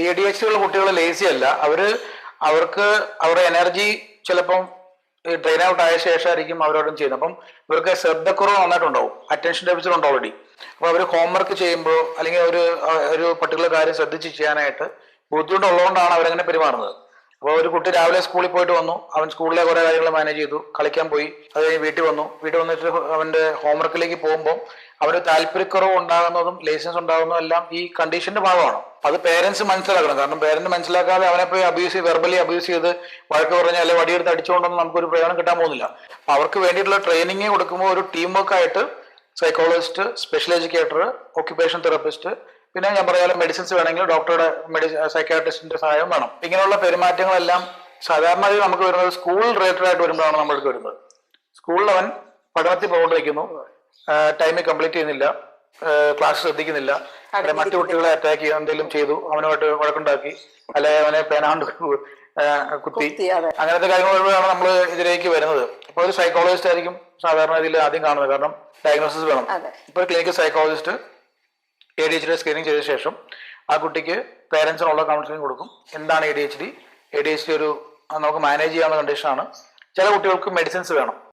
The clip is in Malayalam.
ADHD ഉള്ള കുട്ടികൾ ലേസി അല്ല. അവർക്ക് അവരുടെ എനർജി ചിലപ്പം ഡ്രെയിൻ ഔട്ട് ആയ ശേഷമായിരിക്കും അവരോടും ചെയ്യുന്നത്. അപ്പം ഇവർക്ക് ശ്രദ്ധക്കുറവ് നന്നായിട്ടുണ്ടാവും, അറ്റൻഷൻ ഡെഫിസിറ്റ് ഉണ്ട് ഓൾറെഡി. അപ്പോൾ അവർ ഹോംവർക്ക് ചെയ്യുമ്പോൾ അല്ലെങ്കിൽ ഒരു പർട്ടിക്കുലർ കാര്യം ശ്രദ്ധിച്ച് ചെയ്യാനായിട്ട് ബുദ്ധിമുട്ടുള്ളതുകൊണ്ടാണ് അവരങ്ങനെ പെരുമാറുന്നത്. അപ്പോൾ ഒരു കുട്ടി രാവിലെ സ്കൂളിൽ പോയിട്ട് വന്നു, അവൻ സ്കൂളിലെ കുറേ കാര്യങ്ങൾ മാനേജ് ചെയ്തു, കളിക്കാൻ പോയി, അത് കഴിഞ്ഞ് വീട്ടിൽ വന്നിട്ട് അവൻ്റെ ഹോംവർക്കിലേക്ക് പോകുമ്പോൾ അവന് താല്പര്യക്കുറവ് ഉണ്ടാകുന്നതും ലൈസൻസ് ഉണ്ടാകുന്നതും എല്ലാം ഈ കണ്ടീഷന്റെ ഭാഗമാണ്. അത് പേരൻസ് മനസ്സിലാക്കണം. കാരണം പേരന്റ് മനസ്സിലാക്കാതെ അവനെ പോയി വെർബലി അബ്യൂസ് ചെയ്ത് വഴക്ക് പറഞ്ഞ് അല്ലെങ്കിൽ വടിയെടുത്ത് അടിച്ചുകൊണ്ടൊന്നും നമുക്കൊരു പ്രയോജനം കിട്ടാൻ പോകുന്നില്ല. അപ്പൊ അവർക്ക് വേണ്ടിയിട്ടുള്ള ട്രെയിനിങ് കൊടുക്കുമ്പോൾ ഒരു ടീം വർക്ക് ആയിട്ട് psychologist, special educator, occupation therapist, പിന്നെ ഞാൻ പറയാലും മെഡിസിൻസ് വേണമെങ്കിൽ ഡോക്ടറുടെ സൈക്കാട്രിസ്റ്റിന്റെ സഹായം വേണം. ഇങ്ങനെയുള്ള പെരുമാറ്റങ്ങളെല്ലാം സാധാരണയായി നമുക്ക് വരുന്നത് സ്കൂൾ റിലേറ്റഡ് ആയിട്ട് വരുമ്പോഴാണ് നമ്മൾക്ക് വരുന്നത്. സ്കൂളിൽ അവൻ പഠനത്തിൽ പ്രവർത്തിക്കുന്നു, ടൈമിൽ കംപ്ലീറ്റ് ചെയ്യുന്നില്ല, ക്ലാസ് ശ്രദ്ധിക്കുന്നില്ല, മറ്റു കുട്ടികളെ അറ്റാക്ക് ചെയ്യുക, എന്തെങ്കിലും ചെയ്തു, അവനുമായിട്ട് വഴക്കുണ്ടാക്കി, അല്ലെ അവനെ പേനാണ്ട് കുത്തി, അങ്ങനത്തെ കാര്യങ്ങൾ വരുമ്പോഴാണ് നമ്മൾ ഇതിലേക്ക് വരുന്നത്. അപ്പൊ ഒരു സൈക്കോളജിസ്റ്റ് ആയിരിക്കും സാധാരണ ഇതിൽ ആദ്യം കാണുന്നത്. കാരണം ഡയഗ്നോസിസ് വേണം. ഇപ്പൊ ക്ലിനിക്കൽ സൈക്കോളജിസ്റ്റ് ADHD സ്ക്രീനിങ് ചെയ്ത ശേഷം ആ കുട്ടിക്ക് പേരൻസിനുള്ള കൗൺസിലിംഗ് കൊടുക്കും. എന്താണ് ADHD ഒരു നമുക്ക് മാനേജ് ചെയ്യാവുന്ന കണ്ടീഷനാണ്. ചില കുട്ടികൾക്ക് മെഡിസിൻസ് വേണം.